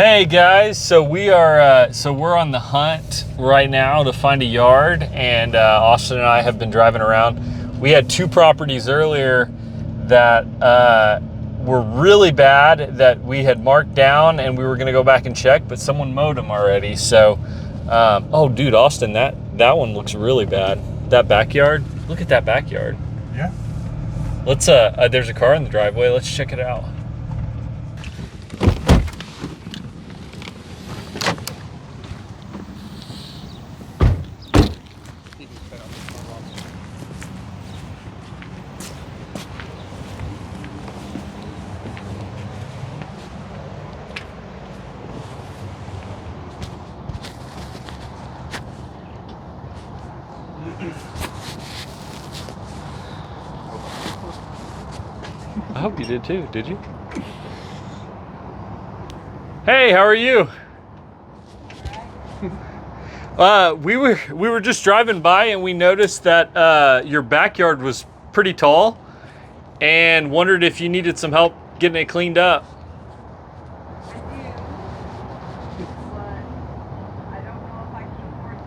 Hey guys, so we're on the hunt right now to find a yard, and Austin and I have been driving around. We had two properties earlier that were really bad that we had marked down, and we were going to go back and check, but someone mowed them already. So, oh dude, Austin, that one looks really bad. That backyard, look at that backyard. Yeah. Let's there's a car in the driveway. Let's check it out. I hope you did too. Did you? Hey, how are you? We were just driving by and we noticed that your backyard was pretty tall, and wondered if you needed some help getting it cleaned up. I do, but I don't know if I can afford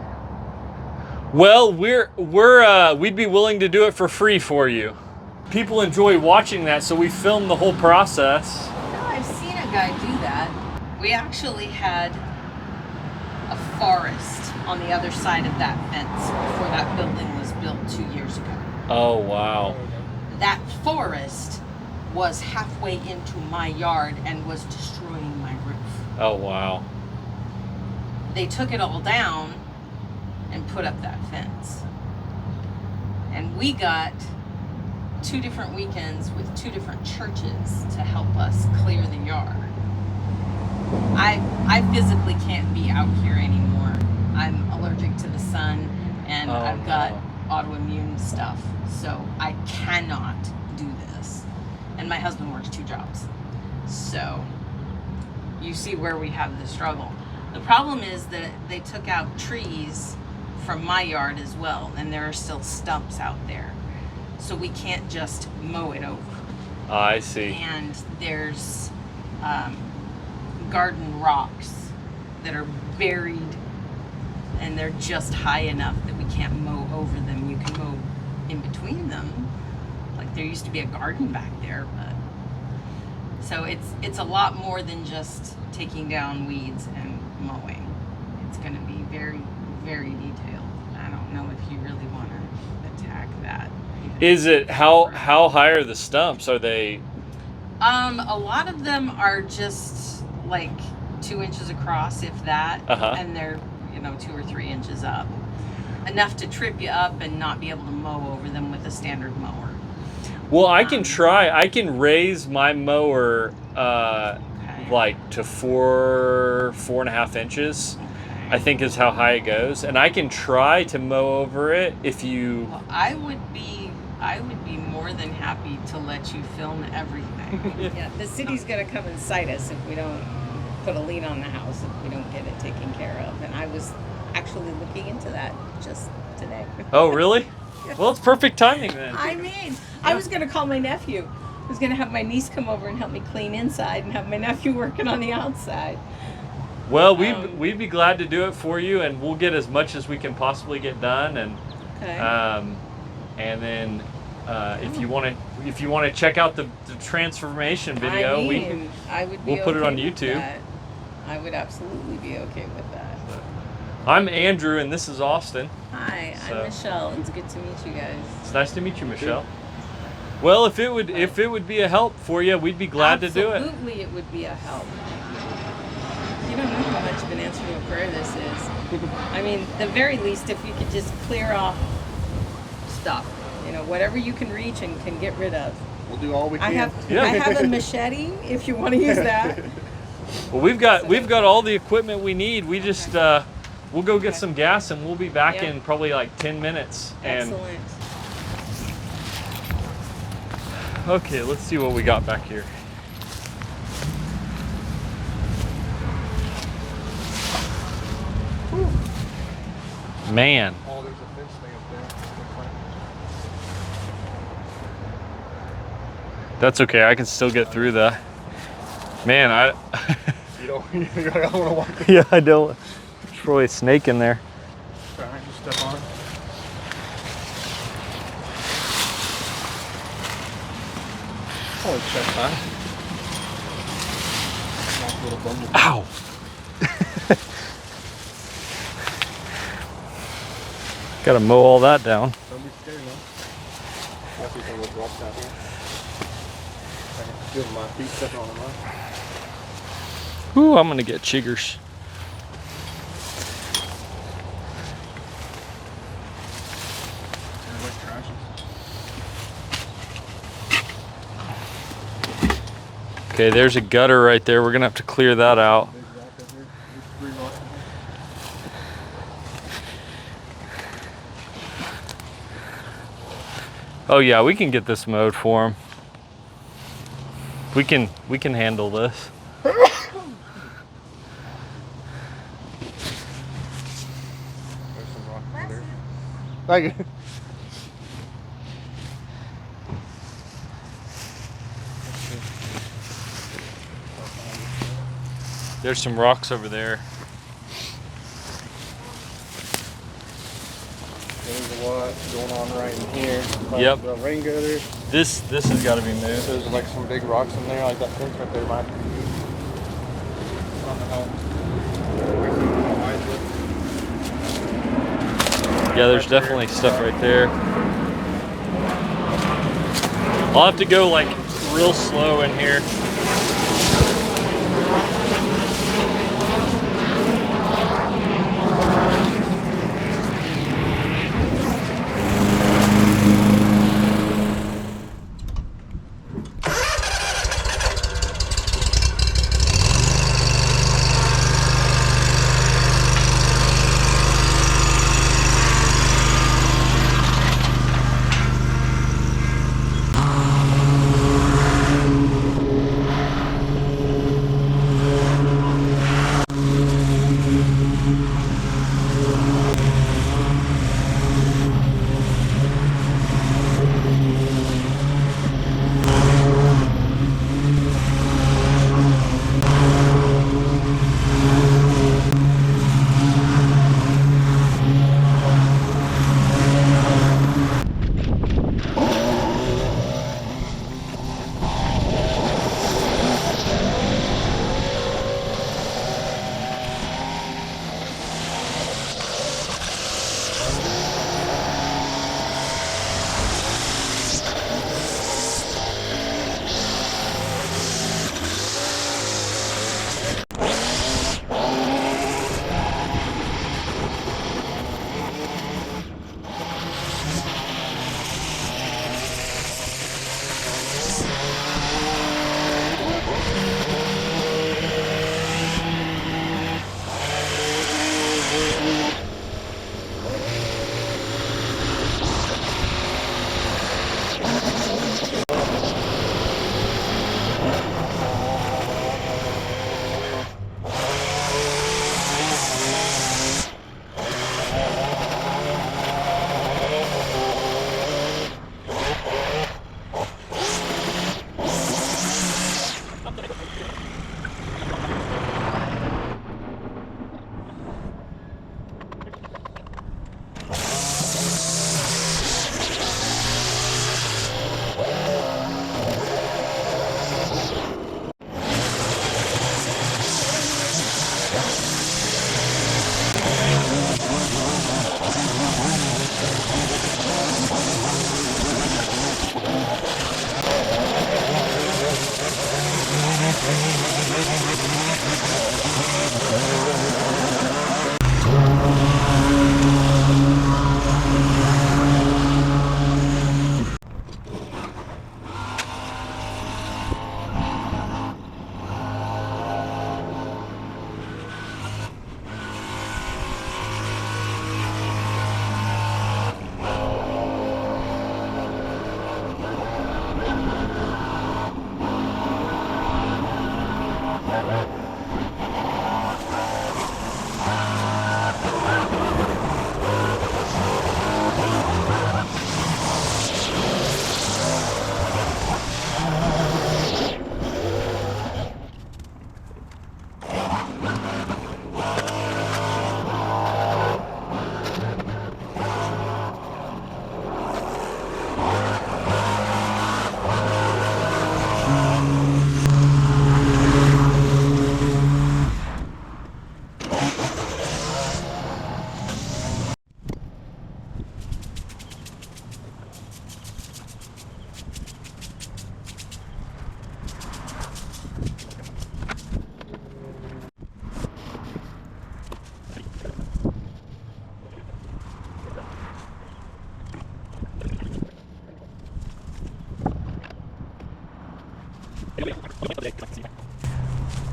that. Well, we'd be willing to do it for free for you. People enjoy watching that, so we filmed the whole process. No, I've seen a guy do that. We actually had a forest on the other side of that fence before that building was built 2 years ago. Oh, wow. That forest was halfway into my yard and was destroying my roof. Oh, wow. They took it all down and put up that fence. And we got 2 different weekends with 2 different churches to help us clear the yard. I physically can't be out here anymore. I'm allergic to the sun, and I've got autoimmune stuff, so I cannot do this. And my husband works 2 jobs. So you see where we have the struggle. The problem is that they took out trees from my yard as well, and there are still stumps out there. So we can't just mow it over. I see. And there's garden rocks that are buried, and they're just high enough that we can't mow over them. You can mow in between them. Like there used to be a garden back there, but so it's a lot more than just taking down weeds and mowing. It's going to be very, very detailed. I don't know if you really want to attack that. Is it how high are the stumps? Are they? A lot of them are just like 2 inches across, if that, and they're 2 or 3 inches up, enough to trip you up and not be able to mow over them with a standard mower. Well, I can try. I can raise my mower Okay. like to 4.5 inches. I think is how high it goes, and I can try to mow over it if you. Well, I would be more than happy to let you film everything. Yeah, the city's gonna come and cite us if we don't put a lien on the house, if we don't get it taken care of. And I was actually looking into that just today. Oh, really? Well, it's perfect timing then. I was gonna call my nephew. I was gonna have my niece come over and help me clean inside, and have my nephew working on the outside. Well, we'd be glad to do it for you, and we'll get as much as we can possibly get done, and Okay. and then if you want to check out the transformation video, I would be we'll put it on okay with YouTube. that. I would absolutely be okay with that. I'm Andrew, and this is Austin. Hi, So- I'm Michelle. It's good to meet you guys. It's nice to meet you, Michelle. Well, if it would be a help for you, we'd be glad to do it. Absolutely, it would be a help. You don't know how much of an answer to a prayer this is. I mean, the very least, if you could just clear off stuff, whatever you can reach and can get rid of. We'll do all we can. I have a machete if you want to use that. Well, we've got all the equipment we need. We just we'll go get some gas, and we'll be back Yep. in probably like 10 minutes. And Excellent. okay, let's see what we got back here. Man. Oh, there's a fence thing up there. That's okay. I can still get through that. Man, You don't want to walk. Yeah, I don't. There's probably a snake in there. Trying to step on it. Holy shit, man. Nice little bundle. Ow! Gotta mow all that down. Don't be scared, man. I see some of those rocks out here. I can feel my feet stepping on them, huh? Ooh, I'm gonna get chiggers. Like trashes. Okay, there's a gutter right there. We're gonna have to clear that out. Big rock up here. There's 3 rocks in here. Oh yeah, we can get this mowed for him. We can handle this. There's some rocks in there. Thank you. There's some rocks over there. There's a lot going on right in here. Yep. The rain gutter. This has got to be moved. There's like some big rocks in there, like that fence right there might be. I don't know how wide it is. Yeah, there's definitely stuff right there. I'll have to go like real slow in here.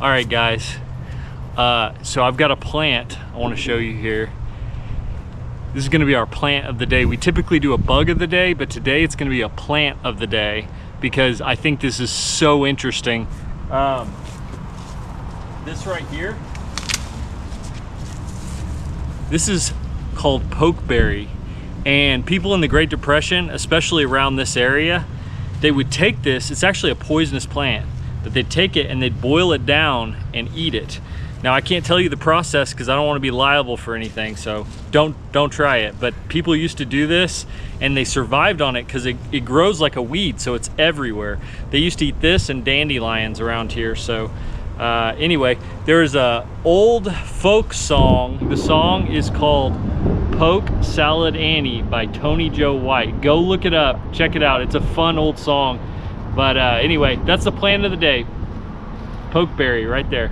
All right, guys. So I've got a plant I want to show you here. This is going to be our plant of the day. We typically do a bug of the day, but today it's going to be a plant of the day because I think this is so interesting. This right here, this is called pokeberry, and people in the Great Depression, especially around this area, they would take this. It's actually a poisonous plant, but they'd take it and they'd boil it down and eat it. Now I can't tell you the process because I don't want to be liable for anything, so don't try it. But people used to do this and they survived on it because it grows like a weed, so it's everywhere. They used to eat this and dandelions around here. So anyway, there's a old folk song. The song is called Poke Salad Annie by Tony Joe White. Go look it up, check it out. It's a fun old song. But anyway, that's the plant of the day. Pokeberry right there.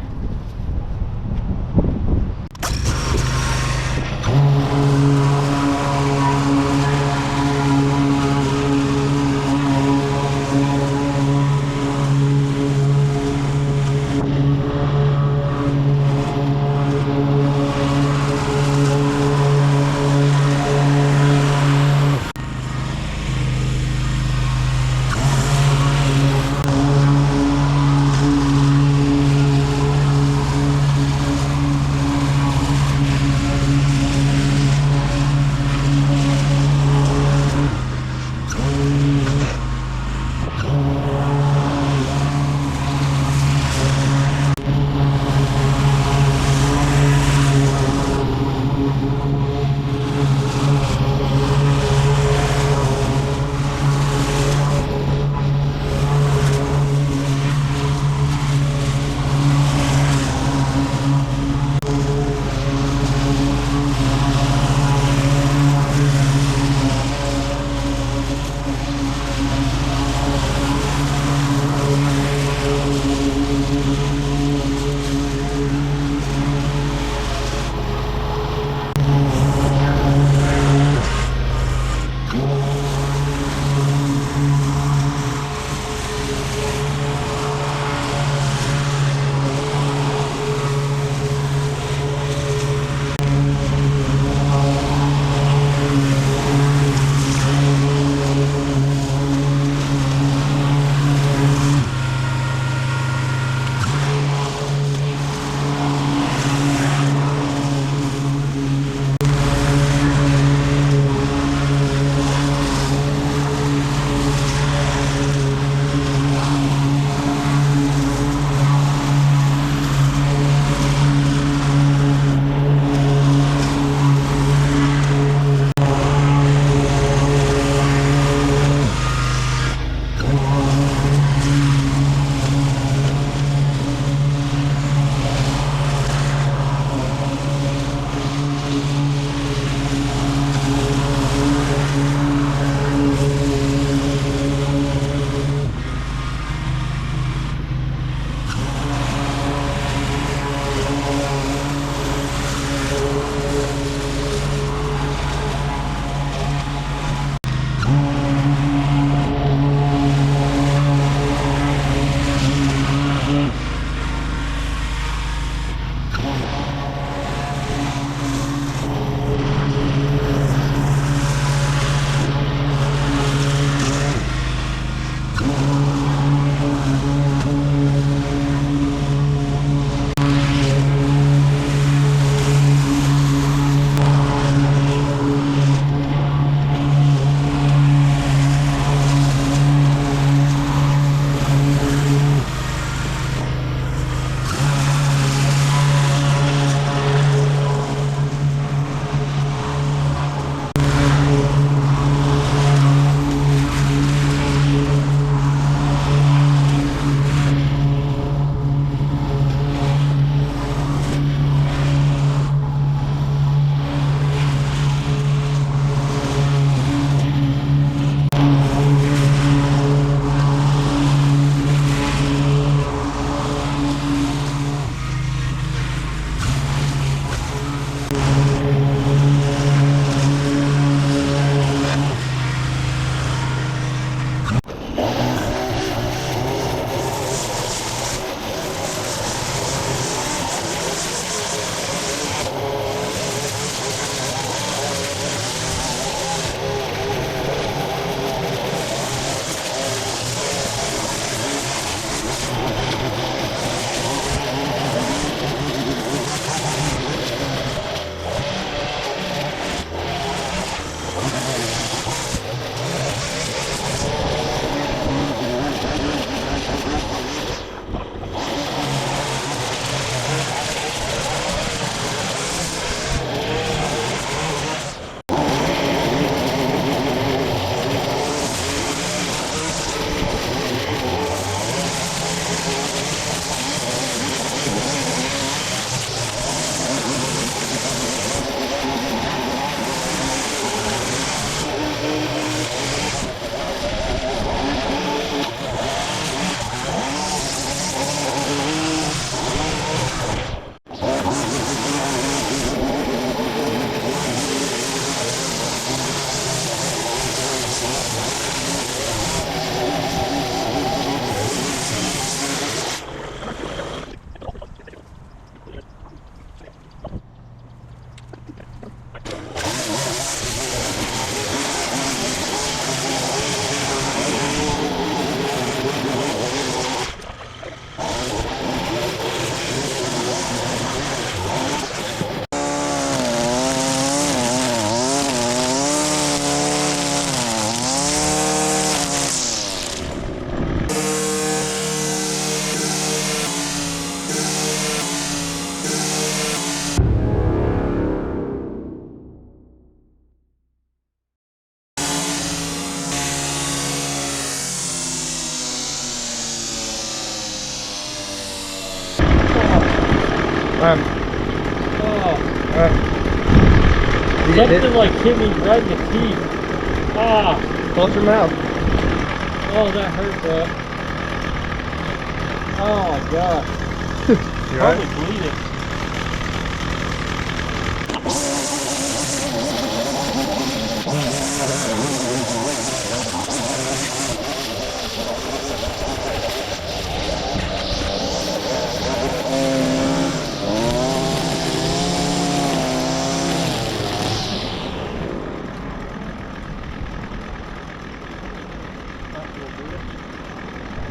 Something like hit me right in the teeth. Ah. Close your mouth. Oh, that hurt, bro. Oh my god. You Probably right? bleeding.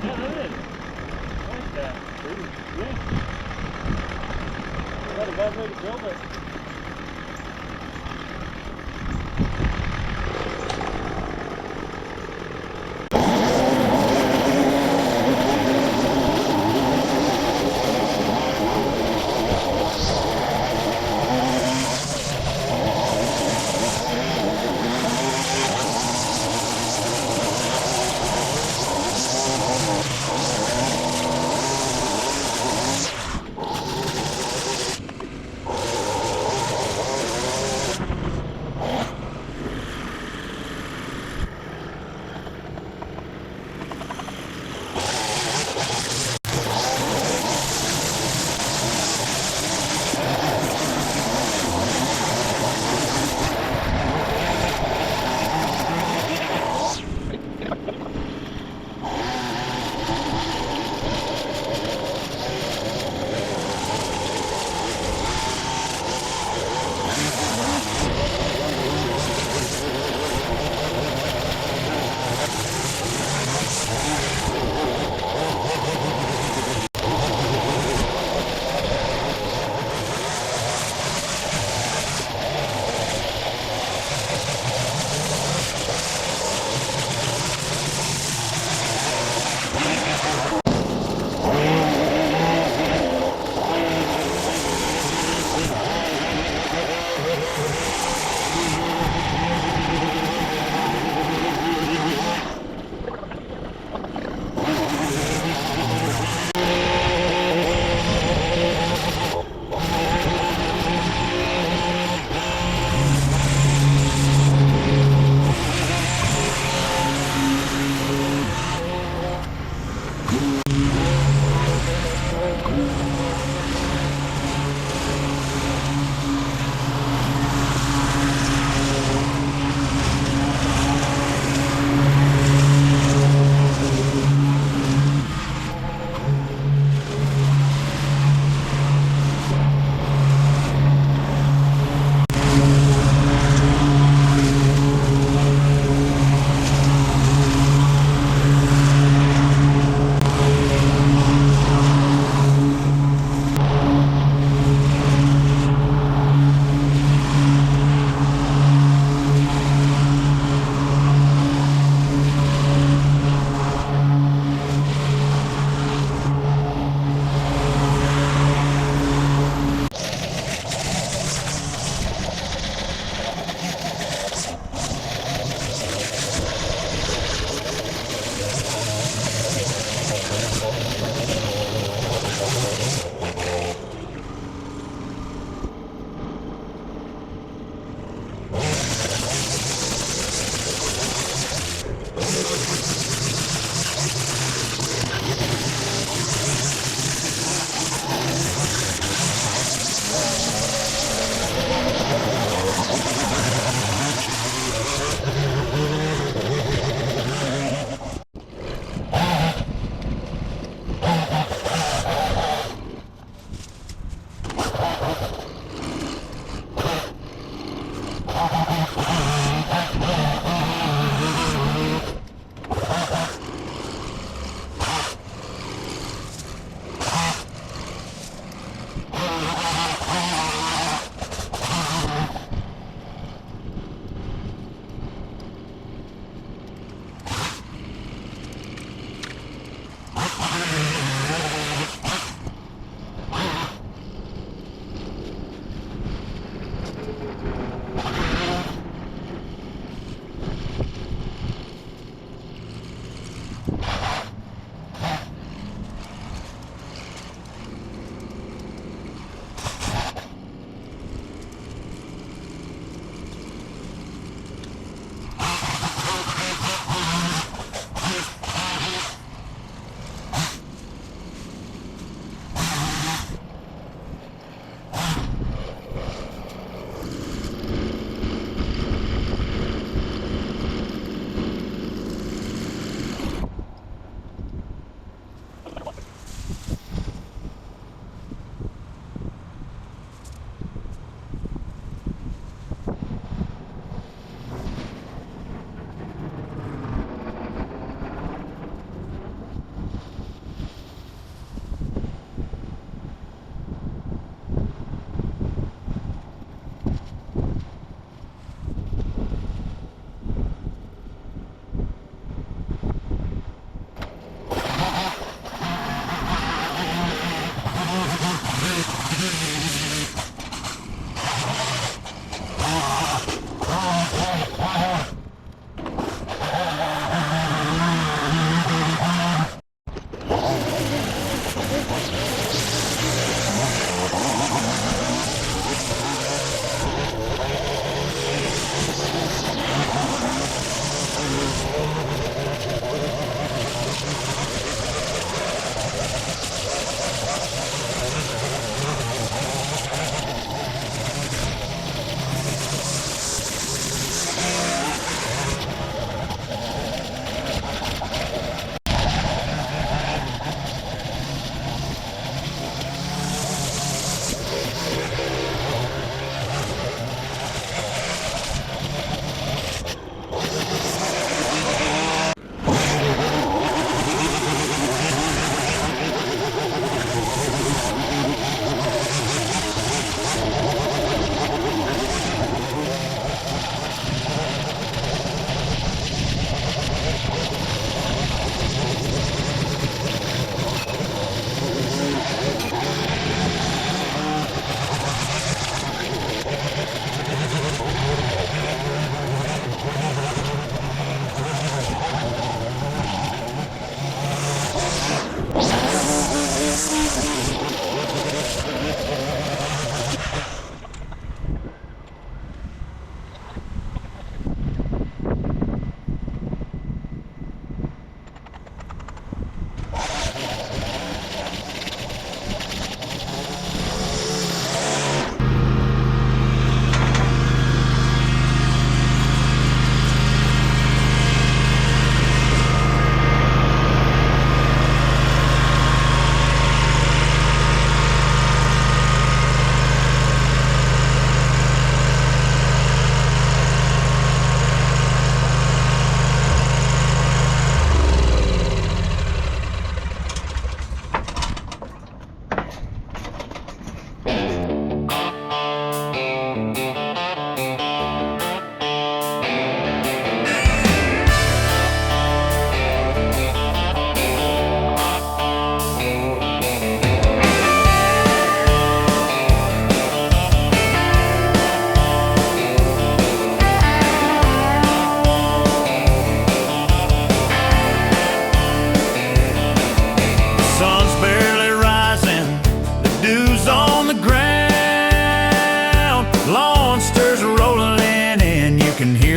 Yeah, that is. I like that. Yeah. Not a bad way to build it.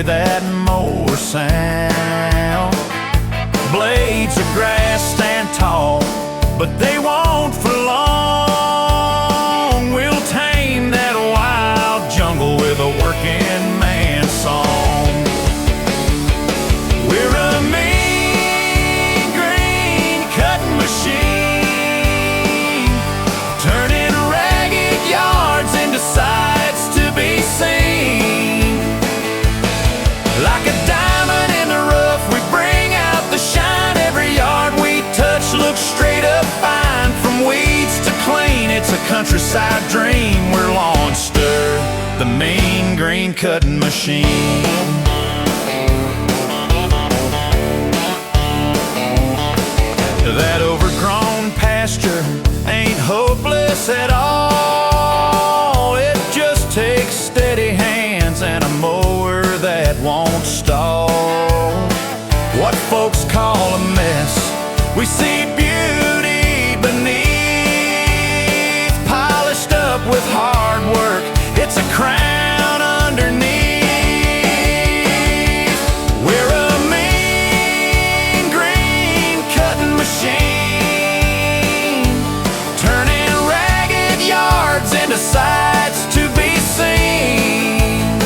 hear that mower sound. Blades of grass stand tall, but they won't for long. We'll tame that wild jungle with a working man song. We're a mean green cutting machine, turning ragged yards into sights to be seen. Like a diamond in the rough, we bring out the shine. Every yard we touch looks straight up fine. From weeds to clean, it's a countryside dream. We're Lawnster, the mean green cutting machine. That overgrown pasture ain't hopeless at all. It just takes steady hands and a mower that won't stall. What folks call a mess, we see beauty beneath. Polished up with hard work, it's a crown underneath. We're a mean green cutting machine, turning ragged yards into sights to be seen.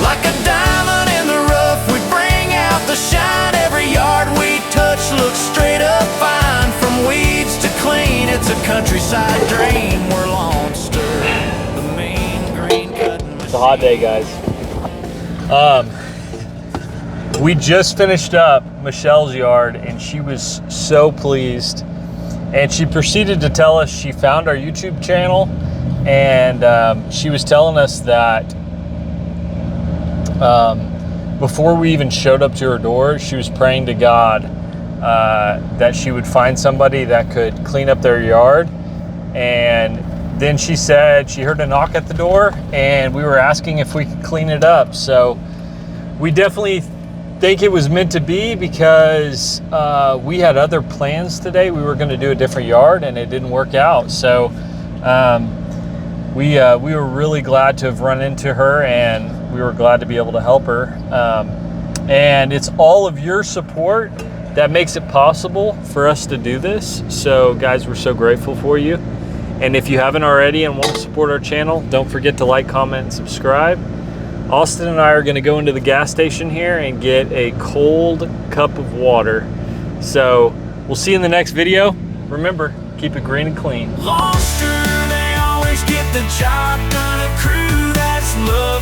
Like a diamond in the rough, we bring out the shine. Every yard we touch looks straight up fine. From weeds to clean, it's a countryside dream. We're Lawnster, the mean green cutting machine. It's a hot day, guys. We just finished up Michelle's yard and she was so pleased. And she proceeded to tell us she found our YouTube channel, and she was telling us that before we even showed up to her door, she was praying to God that she would find somebody that could clean up their yard. And then she said she heard a knock at the door and we were asking if we could clean it up. So we definitely think it was meant to be, because we had other plans today. We were going to do a different yard and it didn't work out. So we were really glad to have run into her, and we were glad to be able to help her. And it's all of your support that makes it possible for us to do this. So guys, we're so grateful for you. And if you haven't already and want to support our channel, don't forget to like, comment, and subscribe. Austin and I are going to go into the gas station here and get a cold cup of water. So we'll see you in the next video. Remember, keep it green and clean. Lawnster, they always get the job done. A crew that's love